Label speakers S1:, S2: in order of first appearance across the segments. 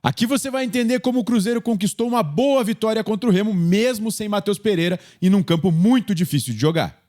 S1: Aqui você vai entender como o Cruzeiro conquistou uma boa vitória contra o Remo, mesmo sem Matheus Pereira e num campo muito difícil de jogar.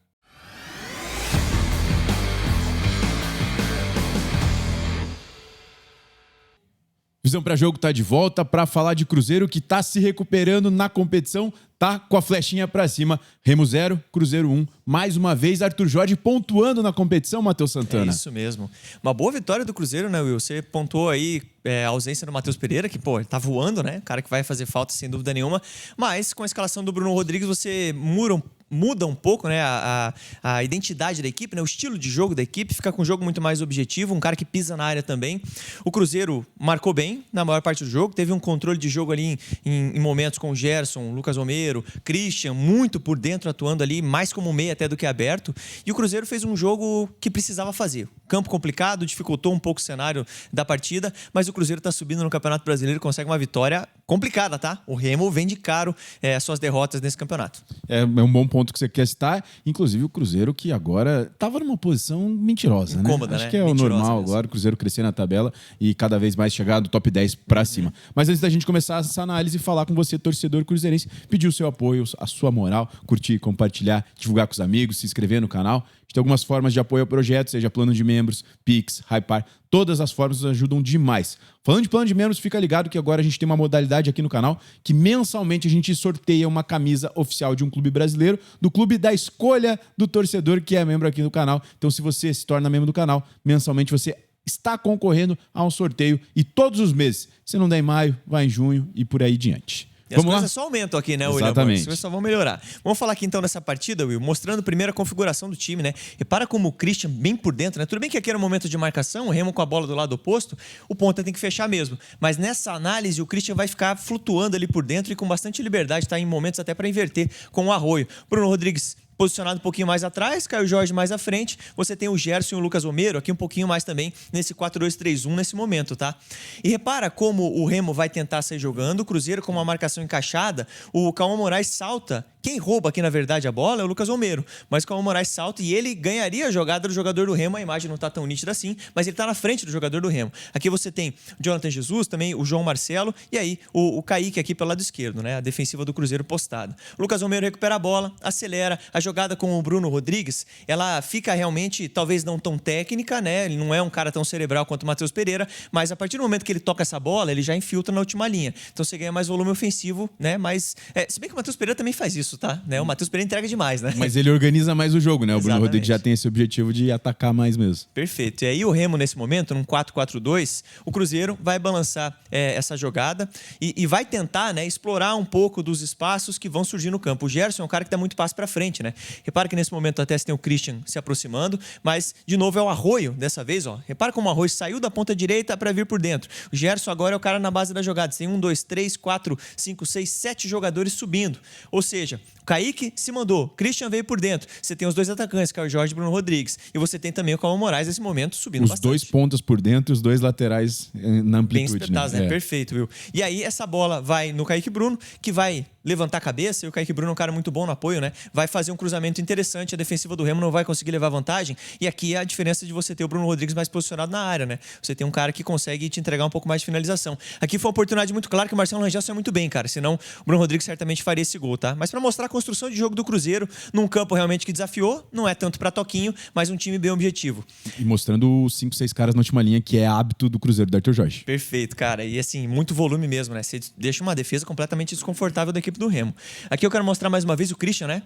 S1: Visão para Jogo está de volta para falar de Cruzeiro que está se recuperando na competição, tá com a flechinha para cima. Remo 0, Cruzeiro 1. Mais uma vez, Arthur Jorge pontuando na competição, Matheus Santana.
S2: É isso mesmo. Uma boa vitória do Cruzeiro, né, Will? Você pontuou aí a ausência do Matheus Pereira, que, pô, ele tá voando, né? Cara que vai fazer falta sem dúvida nenhuma. Mas com a escalação do Bruno Rodrigues, você muda um pouco, né, a identidade da equipe, né, o estilo de jogo da equipe, fica com um jogo muito mais objetivo, um cara que pisa na área também. O Cruzeiro marcou bem na maior parte do jogo, teve um controle de jogo ali em momentos com o Gerson, Lucas Romero, Christian, muito por dentro atuando ali, mais como meia até do que aberto. E o Cruzeiro fez um jogo que precisava fazer. Campo complicado, dificultou um pouco o cenário da partida, mas o Cruzeiro está subindo no Campeonato Brasileiro e consegue uma vitória complicada, tá? O Remo vende caro suas derrotas nesse campeonato.
S1: É um bom ponto que você quer citar, inclusive o Cruzeiro que agora estava numa posição mentirosa,
S2: incômoda,
S1: né? Acho
S2: né?
S1: que é
S2: Mentirosa
S1: o normal
S2: mesmo.
S1: agora, o Cruzeiro crescer na tabela e cada vez mais chegar do top 10 para cima. Mas antes da gente começar essa análise e falar com você, torcedor cruzeirense, pedir o seu apoio, a sua moral, curtir, compartilhar, divulgar com os amigos, se inscrever no canal. A gente tem algumas formas de apoio ao projeto, seja plano de membros, Pix, Hypar, todas as formas nos ajudam demais. Falando de plano de membros, fica ligado que agora a gente tem uma modalidade aqui no canal que mensalmente a gente sorteia uma camisa oficial de um clube brasileiro, do clube da escolha do torcedor que é membro aqui no canal. Então, se você se torna membro do canal, mensalmente você está concorrendo a um sorteio e todos os meses, se não der em maio, vai em junho e por aí diante.
S2: E as coisas só aumentam aqui, né, William?
S1: Exatamente.
S2: As coisas só vão melhorar. Vamos falar aqui então dessa partida, Will, mostrando primeiro a configuração do time, né? Repara como o Christian bem por dentro, né? Tudo bem que aqui era um momento de marcação, o Remo com a bola do lado oposto, o ponta tem que fechar mesmo. Mas nessa análise, o Christian vai ficar flutuando ali por dentro e com bastante liberdade, tá? Em momentos até para inverter com o Arroio. Bruno Rodrigues posicionado um pouquinho mais atrás, Caio Jorge mais à frente, você tem o Gerson e o Lucas Romero aqui um pouquinho mais também nesse 4-2-3-1 nesse momento, tá? E repara como o Remo vai tentar sair jogando, o Cruzeiro com uma marcação encaixada, o Cauã Moraes salta, quem rouba aqui na verdade a bola é o Lucas Romero, mas o Cauã Moraes salta e ele ganharia a jogada do jogador do Remo, a imagem não tá tão nítida assim, mas ele tá na frente do jogador do Remo. Aqui você tem o Jonathan Jesus, também o João Marcelo e aí o Kaique aqui pelo lado esquerdo, né? A defensiva do Cruzeiro postada. O Lucas Romero recupera a bola, acelera, a jogada com o Bruno Rodrigues, ela fica realmente, talvez não tão técnica, né? Ele não é um cara tão cerebral quanto o Matheus Pereira, mas a partir do momento que ele toca essa bola, ele já infiltra na última linha. Então você ganha mais volume ofensivo, né? Mas, se bem que o Matheus Pereira também faz isso, tá? Né? O Matheus Pereira entrega demais, né?
S1: Mas ele organiza mais o jogo, né? O Bruno
S2: Exatamente.
S1: Rodrigues já tem esse objetivo de atacar mais mesmo.
S2: Perfeito. E aí o Remo, nesse momento, num 4-4-2, o Cruzeiro vai balançar essa jogada e vai tentar, né, explorar um pouco dos espaços que vão surgir no campo. O Gerson é um cara que dá muito passo para frente, né? Repara que nesse momento até você tem o Christian se aproximando, mas, de novo, é o Arroio dessa vez, ó. Repara como o Arroio saiu da ponta direita para vir por dentro. O Gerson agora é o cara na base da jogada. Você tem 1, 2, 3, 4, 5, 6, 7 jogadores subindo. Ou seja, o Kaique se mandou, Christian veio por dentro. Você tem os dois atacantes, Caio Jorge e Bruno Rodrigues. E você tem também o Cauã Moraes nesse momento subindo bastante.
S1: Os dois pontas por dentro e os dois laterais na amplitude.
S2: Bem espetados, né?
S1: É.
S2: Perfeito, viu? E aí essa bola vai no Kaique Bruno, que vai levantar a cabeça, e o Kaique Bruno é um cara muito bom no apoio, né? Vai fazer um cruzamento interessante, a defensiva do Remo não vai conseguir levar vantagem, e aqui é a diferença de você ter o Bruno Rodrigues mais posicionado na área, né? Você tem um cara que consegue te entregar um pouco mais de finalização. Aqui foi uma oportunidade muito clara que o Marcelo Rangel saiu muito bem, cara, senão o Bruno Rodrigues certamente faria esse gol, tá? Mas para mostrar a construção de jogo do Cruzeiro, num campo realmente que desafiou, não é tanto para toquinho, mas um time bem objetivo.
S1: E mostrando os 5, 6 caras na última linha, que é hábito do Cruzeiro, do Arthur Jorge.
S2: Perfeito, cara. E assim, muito volume mesmo, né? Você deixa uma defesa completamente desconfortável da equipe do Remo. Aqui eu quero mostrar mais uma vez o Christian, né?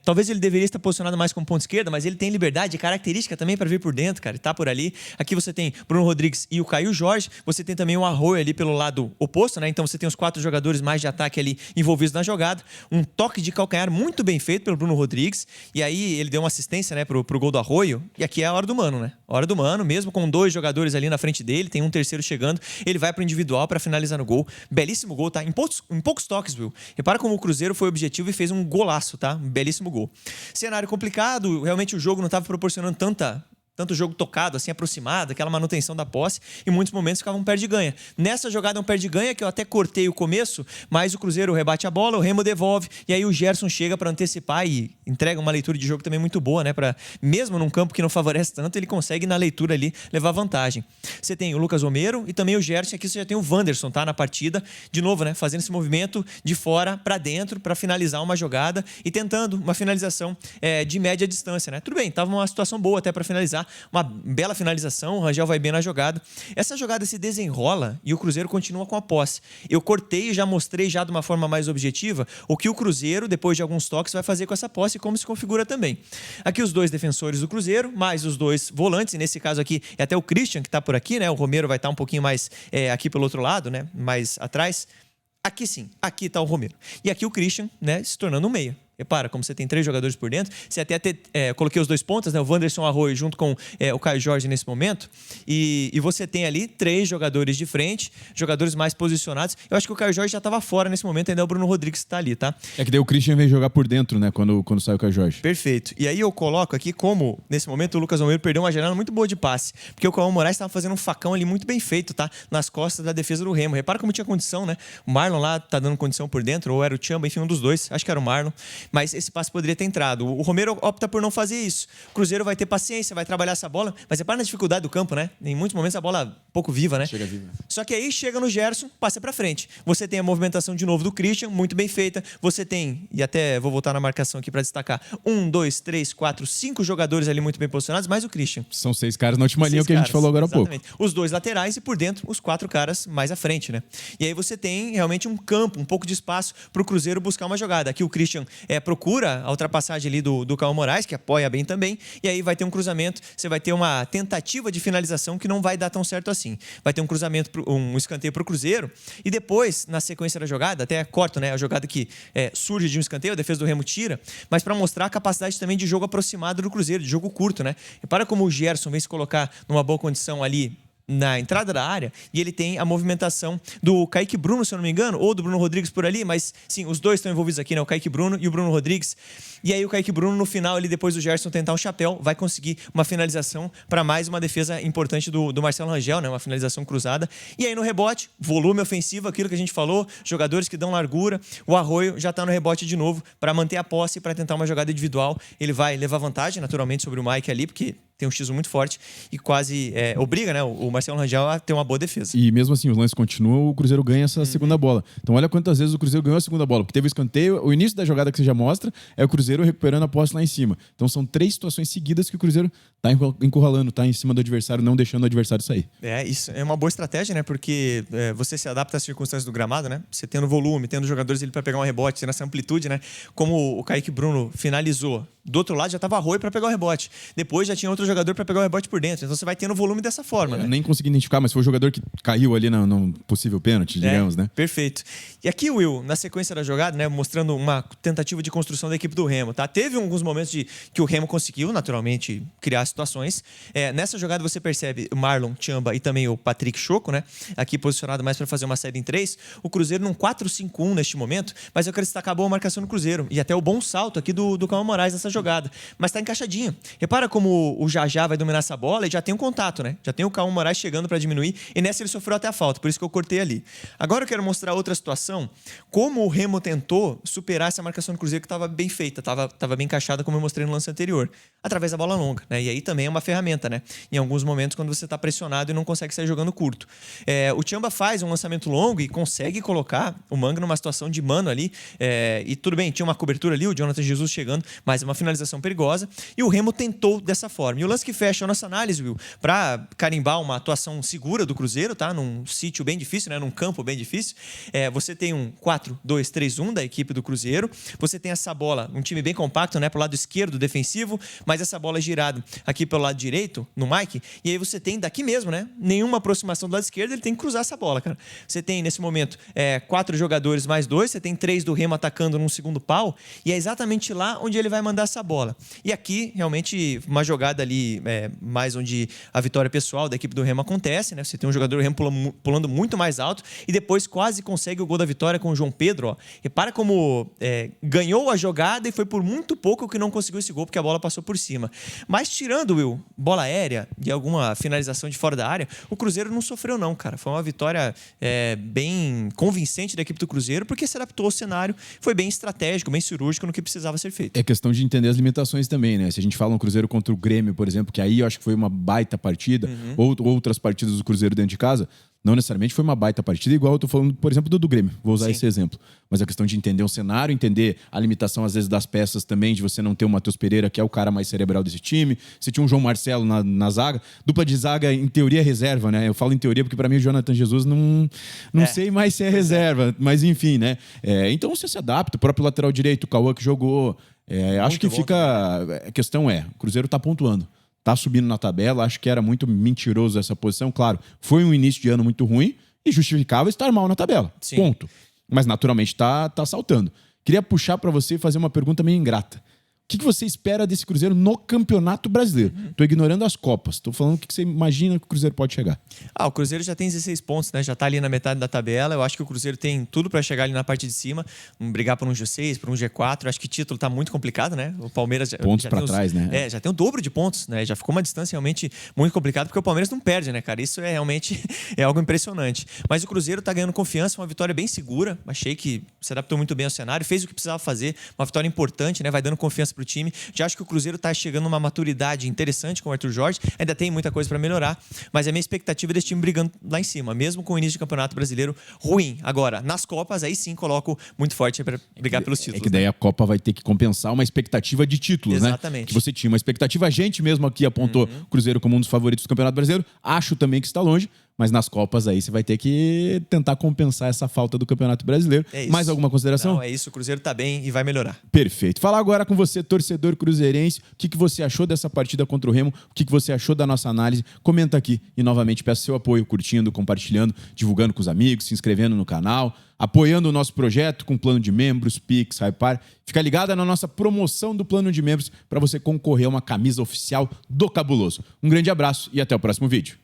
S2: Talvez ele deveria estar posicionado mais como ponta esquerda, mas ele tem liberdade e característica também para vir por dentro, cara. Ele tá por ali. Aqui você tem Bruno Rodrigues e o Caio Jorge. Você tem também o Arroio ali pelo lado oposto, né? Então você tem os 4 jogadores mais de ataque ali envolvidos na jogada. Um toque de calcanhar muito bem feito pelo Bruno Rodrigues. E aí ele deu uma assistência, né, pro gol do Arroio. E aqui é a hora do mano, né? A hora do mano, mesmo com 2 jogadores ali na frente dele, tem um terceiro chegando. Ele vai pro individual para finalizar no gol. Belíssimo gol, tá? Em poucos toques, viu? Repara como o Cruzeiro foi objetivo e fez um golaço, tá? Um belíssimo gol. Cenário complicado, realmente o jogo não estava proporcionando tanta tanto jogo tocado, assim, aproximado, aquela manutenção da posse, e em muitos momentos ficava um perde-ganha. Nessa jogada é um perde-ganha, que eu até cortei o começo, mas o Cruzeiro rebate a bola, o Remo devolve, e aí o Gerson chega para antecipar e entrega uma leitura de jogo também muito boa, né? Mesmo num campo que não favorece tanto, ele consegue na leitura ali levar vantagem. Você tem o Lucas Romero e também o Gerson, aqui você já tem o Wanderson, tá? Na partida, de novo, né? Fazendo esse movimento de fora para dentro para finalizar uma jogada e tentando uma finalização de média distância, né? Tudo bem, tava uma situação boa até para finalizar, uma bela finalização, o Rangel vai bem na jogada. Essa jogada se desenrola e o Cruzeiro continua com a posse. Eu cortei e já mostrei já de uma forma mais objetiva o que o Cruzeiro, depois de alguns toques, vai fazer com essa posse e como se configura também. Aqui os dois defensores do Cruzeiro, mais os dois volantes, e nesse caso aqui é até o Christian que está por aqui, né? O Romero vai estar um pouquinho mais aqui pelo outro lado, né? Mais atrás. Aqui sim, aqui está o Romero. E aqui o Christian, né? Se tornando um meia. Repara, como você tem 3 jogadores por dentro, você até coloquei os 2 pontas, né? O Wanderson Arroio junto com o Caio Jorge nesse momento, e você tem ali 3 jogadores de frente, jogadores mais posicionados. Eu acho que o Caio Jorge já estava fora nesse momento, ainda é o Bruno Rodrigues que está ali, tá?
S1: É que daí o Christian veio jogar por dentro, né? Quando sai o Caio Jorge.
S2: Perfeito. E aí eu coloco aqui como, nesse momento, o Lucas Romero perdeu uma janela muito boa de passe, porque o Cauã Moraes estava fazendo um facão ali muito bem feito, tá? Nas costas da defesa do Remo. Repara como tinha condição, né? O Marlon lá tá dando condição por dentro, ou era o Tchamba, enfim, um dos dois. Acho que era o Marlon. Mas esse passe poderia ter entrado. O Romero opta por não fazer isso. O Cruzeiro vai ter paciência, vai trabalhar essa bola, mas repara na dificuldade do campo, né? Em muitos momentos a bola pouco viva, né?
S1: Chega viva.
S2: Só que aí chega no Gerson, passa pra frente. Você tem a movimentação de novo do Christian, muito bem feita. Você tem, e até vou voltar na marcação aqui pra destacar, 1, 2, 3, 4, 5 jogadores ali muito bem posicionados, mais o Christian.
S1: São 6 caras na última linha, o que a gente falou agora há pouco.
S2: Os 2 laterais e por dentro os 4 caras mais à frente, né? E aí você tem realmente um campo, um pouco de espaço pro Cruzeiro buscar uma jogada. Aqui o Christian procura a ultrapassagem ali do Cauã Moraes, que apoia bem também, e aí vai ter um cruzamento, você vai ter uma tentativa de finalização que não vai dar tão certo assim. Vai ter um cruzamento, um escanteio pro Cruzeiro, e depois, na sequência da jogada, até corto, né? A jogada que surge de um escanteio, a defesa do Remo tira, mas para mostrar a capacidade também de jogo aproximado do Cruzeiro, de jogo curto, né? Repara como o Gerson vem se colocar numa boa condição ali na entrada da área, e ele tem a movimentação do Kaique Bruno, se eu não me engano, ou do Bruno Rodrigues por ali, mas sim, os dois estão envolvidos aqui, né? O Kaique Bruno e o Bruno Rodrigues. E aí o Kaique Bruno, no final, ele depois do Gerson tentar um chapéu, vai conseguir uma finalização para mais uma defesa importante do Marcelo Rangel, né? Uma finalização cruzada. E aí no rebote, volume ofensivo, aquilo que a gente falou, jogadores que dão largura. O Arroio já está no rebote de novo para manter a posse, para tentar uma jogada individual. Ele vai levar vantagem, naturalmente, sobre o Mike ali, porque tem um X1 muito forte e quase obriga, né, o Marcelo Rangel a ter uma boa defesa.
S1: E mesmo assim, os lances continuam, o Cruzeiro ganha essa segunda bola. Então olha quantas vezes o Cruzeiro ganhou a segunda bola. Porque teve o escanteio, o início da jogada que você já mostra é o Cruzeiro recuperando a posse lá em cima. Então são 3 situações seguidas que o Cruzeiro tá encurralando, tá em cima do adversário, não deixando o adversário sair.
S2: Isso é uma boa estratégia, né? Porque você se adapta às circunstâncias do gramado, né? Você tendo volume, tendo jogadores ali para pegar um rebote, tendo essa amplitude, né? Como o Kaique Bruno finalizou. Do outro lado já estava Arroio para pegar o rebote. Depois já tinha outro jogador para pegar o rebote por dentro. Então você vai tendo volume dessa forma, né?
S1: Eu nem consegui identificar, mas foi o jogador que caiu ali no possível pênalti, digamos, né?
S2: Perfeito. E aqui, Will, na sequência da jogada, né, mostrando uma tentativa de construção da equipe do Remo, tá? Teve alguns momentos que o Remo conseguiu, naturalmente, criar situações. Nessa jogada você percebe o Marlon, Tchamba e também o Patrick Choco, né? Aqui posicionado mais para fazer uma série em 3. O Cruzeiro num 4-5-1 neste momento, mas eu quero destacar a boa marcação no Cruzeiro. E até o bom salto aqui do Cauã Moraes nessa jogada. Mas tá encaixadinho. Repara como o Jajá vai dominar essa bola e já tem um contato, né? Já tem o Cauã Moraes chegando para diminuir e nessa ele sofreu até a falta, por isso que eu cortei ali. Agora eu quero mostrar outra situação, como o Remo tentou superar essa marcação do Cruzeiro que estava bem feita, estava bem encaixada, como eu mostrei no lance anterior, através da bola longa, né? E aí também é uma ferramenta, né? Em alguns momentos quando você está pressionado e não consegue sair jogando curto. O Tchamba faz um lançamento longo e consegue colocar o Manga numa situação de mano ali, e tudo bem, tinha uma cobertura ali, o Jonathan Jesus chegando, mas é uma finalização perigosa, e o Remo tentou dessa forma. E o lance que fecha a nossa análise, Will, para carimbar uma atuação segura do Cruzeiro, tá? Num sítio bem difícil, né? Num campo bem difícil. Você tem um 4-2-3-1 da equipe do Cruzeiro. Você tem essa bola, um time bem compacto, né? Pro lado esquerdo, defensivo, mas essa bola é girada aqui pelo lado direito, no Mike. E aí você tem daqui mesmo, né? Nenhuma aproximação do lado esquerdo, ele tem que cruzar essa bola, cara. Você tem, nesse momento, 4 jogadores mais 2, você tem 3 do Remo atacando num segundo pau, e é exatamente lá onde ele vai mandar essa bola. E aqui, realmente, uma jogada ali ali mais onde a vitória pessoal da equipe do Remo acontece, né? Você tem um jogador do Remo pulando muito mais alto e depois quase consegue o gol da vitória com o João Pedro. Ó. Repara como ganhou a jogada e foi por muito pouco que não conseguiu esse gol, porque a bola passou por cima. Mas tirando, Will, bola aérea e alguma finalização de fora da área, o Cruzeiro não sofreu não, cara. Foi uma vitória bem convincente da equipe do Cruzeiro, porque se adaptou ao cenário, foi bem estratégico, bem cirúrgico no que precisava ser feito.
S1: É questão de entender as limitações também, né? Se a gente fala um Cruzeiro contra o Grêmio, por exemplo, que aí eu acho que foi uma baita partida, ou outras partidas do Cruzeiro dentro de casa, não necessariamente foi uma baita partida, igual eu tô falando, por exemplo, do Grêmio. Vou usar esse exemplo. Mas a questão de entender o cenário, entender a limitação, às vezes, das peças também, de você não ter o Matheus Pereira, que é o cara mais cerebral desse time. Você tinha um João Marcelo na zaga. Dupla de zaga, em teoria, é reserva, né? Eu falo em teoria porque, para mim, o Jonathan Jesus não sei mais se é reserva. Mas, enfim, né? Então, você se adapta. O próprio lateral direito, o Cauã, que jogou. Acho que fica... A questão o Cruzeiro tá pontuando. Tá subindo na tabela, acho que era muito mentiroso essa posição. Claro, foi um início de ano muito ruim e justificava estar mal na tabela. Sim. Ponto. Mas naturalmente tá saltando. Queria puxar para você e fazer uma pergunta meio ingrata. O que você espera desse Cruzeiro no Campeonato Brasileiro? Tô ignorando as Copas. Tô falando o que você imagina que o Cruzeiro pode chegar.
S2: O Cruzeiro já tem 16 pontos, né? Já tá ali na metade da tabela. Eu acho que o Cruzeiro tem tudo para chegar ali na parte de cima, brigar por um G6, por um G4. Eu acho que o título tá muito complicado, né? O Palmeiras
S1: pontos para trás, né?
S2: Já tem o dobro de pontos, né? Já ficou uma distância realmente muito complicada, porque o Palmeiras não perde, né, cara? Isso realmente algo impressionante. Mas o Cruzeiro tá ganhando confiança, uma vitória bem segura. Achei que se adaptou muito bem ao cenário, fez o que precisava fazer, uma vitória importante, né? Vai dando confiança pro time. Já acho que o Cruzeiro está chegando numa maturidade interessante com o Arthur Jorge. Ainda tem muita coisa para melhorar, mas a minha expectativa é desse time brigando lá em cima, mesmo com o início do Campeonato Brasileiro ruim. Agora, nas Copas, aí sim coloco muito forte para brigar pelos títulos.
S1: Que daí a Copa vai ter que compensar uma expectativa de títulos, né?
S2: Exatamente.
S1: Que você tinha uma expectativa. A gente mesmo aqui apontou o Cruzeiro como um dos favoritos do Campeonato Brasileiro. Acho também que está longe. Mas nas Copas aí você vai ter que tentar compensar essa falta do Campeonato Brasileiro. Mais alguma consideração?
S2: Não, é isso. O Cruzeiro tá bem e vai melhorar.
S1: Perfeito. Falar agora com você, torcedor cruzeirense. O que você achou dessa partida contra o Remo? O que você achou da nossa análise? Comenta aqui. E novamente peço seu apoio, curtindo, compartilhando, divulgando com os amigos, se inscrevendo no canal, apoiando o nosso projeto com plano de membros, Pix, Hypar. Fica ligada na nossa promoção do plano de membros para você concorrer a uma camisa oficial do Cabuloso. Um grande abraço e até o próximo vídeo.